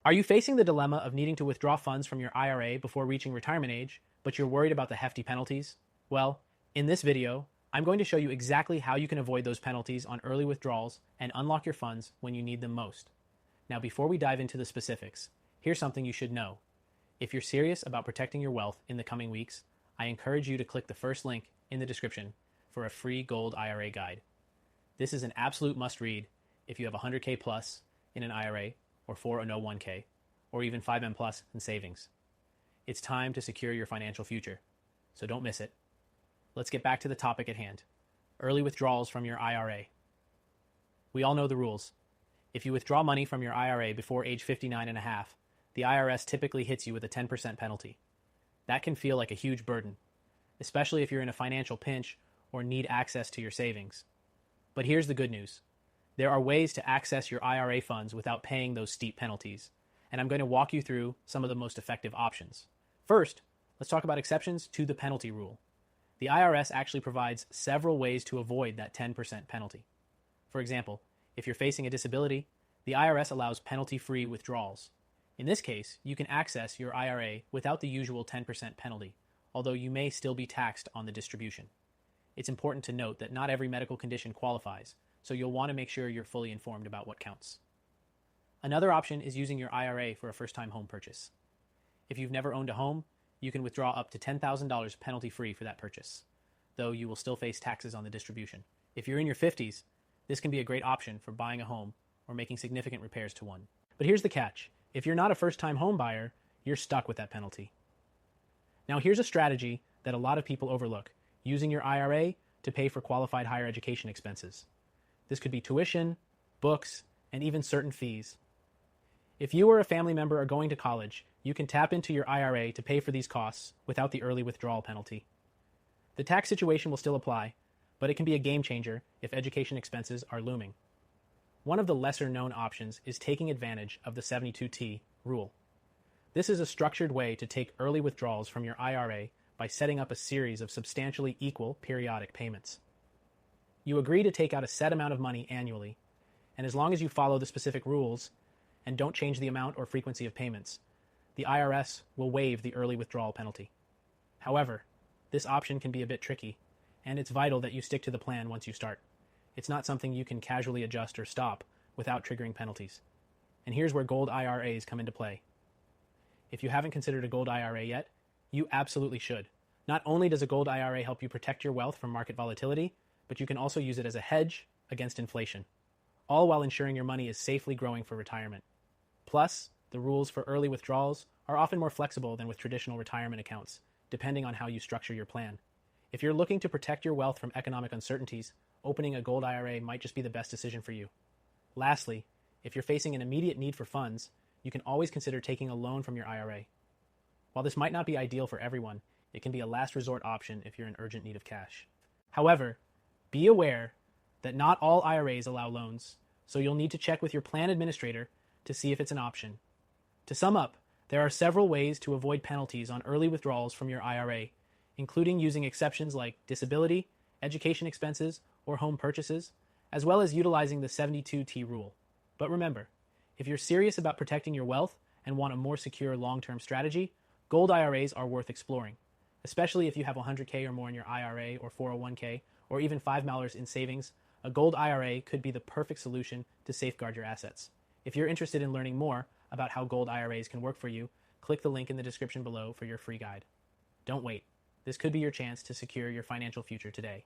Are you facing the dilemma of needing to withdraw funds from your IRA before reaching retirement age, but you're worried about the hefty penalties? Well, in this video, I'm going to show you exactly how you can avoid those penalties on early withdrawals and unlock your funds when you need them most. Now, before we dive into the specifics, here's something you should know. If you're serious about protecting your wealth in the coming weeks, I encourage you to click the first link in the description for a free gold IRA guide. This is an absolute must-read if you have 100K plus in an IRA or 401k, or even 5M plus in savings. It's time to secure your financial future, so don't miss it. Let's get back to the topic at hand. Early withdrawals from your IRA. We all know the rules. If you withdraw money from your IRA before age 59 and a half, the IRS typically hits you with a 10% penalty. That can feel like a huge burden, especially if you're in a financial pinch or need access to your savings. But here's the good news. There are ways to access your IRA funds without paying those steep penalties, and I'm going to walk you through some of the most effective options. First, let's talk about exceptions to the penalty rule. The IRS actually provides several ways to avoid that 10% penalty. For example, if you're facing a disability, the IRS allows penalty-free withdrawals. In this case, you can access your IRA without the usual 10% penalty, although you may still be taxed on the distribution. It's important to note that not every medical condition qualifies, so you'll want to make sure you're fully informed about what counts. Another option is using your IRA for a first-time home purchase. If you've never owned a home, you can withdraw up to $10,000 penalty-free for that purchase, though you will still face taxes on the distribution. If you're in your 50s, this can be a great option for buying a home or making significant repairs to one. But here's the catch. If you're not a first-time home buyer, you're stuck with that penalty. Now here's a strategy that a lot of people overlook, using your IRA to pay for qualified higher education expenses. This could be tuition, books, and even certain fees. If you or a family member are going to college, you can tap into your IRA to pay for these costs without the early withdrawal penalty. The tax situation will still apply, but it can be a game changer if education expenses are looming. One of the lesser-known options is taking advantage of the 72T rule. This is a structured way to take early withdrawals from your IRA by setting up a series of substantially equal periodic payments. You agree to take out a set amount of money annually, and as long as you follow the specific rules and don't change the amount or frequency of payments, the IRS will waive the early withdrawal penalty. However, this option can be a bit tricky, and it's vital that you stick to the plan once you start. It's not something you can casually adjust or stop without triggering penalties. And here's where gold IRAs come into play. If you haven't considered a gold IRA yet, you absolutely should. Not only does a gold IRA help you protect your wealth from market volatility, but you can also use it as a hedge against inflation, all while ensuring your money is safely growing for retirement. Plus, the rules for early withdrawals are often more flexible than with traditional retirement accounts, depending on how you structure your plan. If you're looking to protect your wealth from economic uncertainties, opening a gold IRA might just be the best decision for you. Lastly, if you're facing an immediate need for funds, you can always consider taking a loan from your IRA. While this might not be ideal for everyone, it can be a last resort option if you're in urgent need of cash. However, be aware that not all IRAs allow loans, so you'll need to check with your plan administrator to see if it's an option. To sum up, there are several ways to avoid penalties on early withdrawals from your IRA, including using exceptions like disability, education expenses, or home purchases, as well as utilizing the 72T rule. But remember, if you're serious about protecting your wealth and want a more secure long-term strategy, gold IRAs are worth exploring, especially if you have 100K or more in your IRA or 401k, or even $5 in savings. A gold IRA could be the perfect solution to safeguard your assets. If you're interested in learning more about how gold IRAs can work for you, click the link in the description below for your free guide. Don't wait. This could be your chance to secure your financial future today.